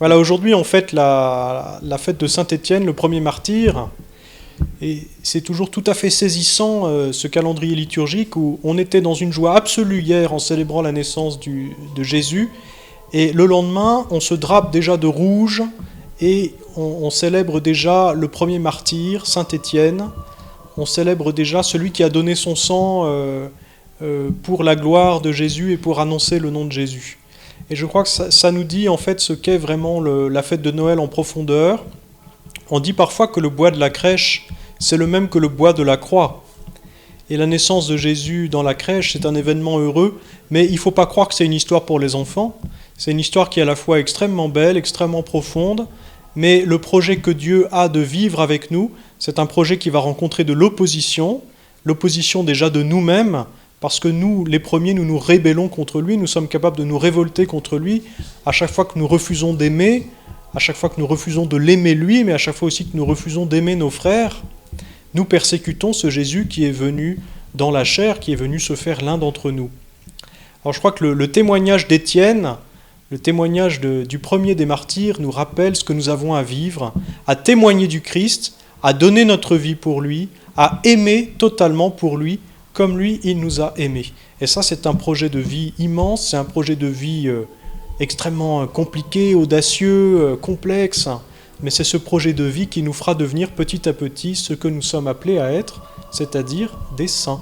Voilà, aujourd'hui on fête la fête de Saint-Étienne, le premier martyr, et c'est toujours tout à fait saisissant ce calendrier liturgique où on était dans une joie absolue hier en célébrant la naissance de Jésus, et le lendemain on se drape déjà de rouge et on célèbre déjà le premier martyr, Saint-Étienne, on célèbre déjà celui qui a donné son sang pour la gloire de Jésus et pour annoncer le nom de Jésus. Et je crois que ça nous dit en fait ce qu'est vraiment la fête de Noël en profondeur. On dit parfois que le bois de la crèche, c'est le même que le bois de la croix. Et la naissance de Jésus dans la crèche, c'est un événement heureux, mais il ne faut pas croire que c'est une histoire pour les enfants. C'est une histoire qui est à la fois extrêmement belle, extrêmement profonde, mais le projet que Dieu a de vivre avec nous, c'est un projet qui va rencontrer de l'opposition déjà de nous-mêmes, parce que nous, les premiers, nous nous rébellons contre lui, nous sommes capables de nous révolter contre lui, à chaque fois que nous refusons d'aimer, à chaque fois que nous refusons de l'aimer lui, mais à chaque fois aussi que nous refusons d'aimer nos frères, nous persécutons ce Jésus qui est venu dans la chair, qui est venu se faire l'un d'entre nous. Alors je crois que le témoignage d'Étienne, le témoignage du premier des martyrs nous rappelle ce que nous avons à vivre, à témoigner du Christ, à donner notre vie pour lui, à aimer totalement pour lui, comme lui, il nous a aimés. Et ça, c'est un projet de vie immense, c'est un projet de vie extrêmement compliqué, audacieux, complexe, mais c'est ce projet de vie qui nous fera devenir petit à petit ce que nous sommes appelés à être, c'est-à-dire des saints.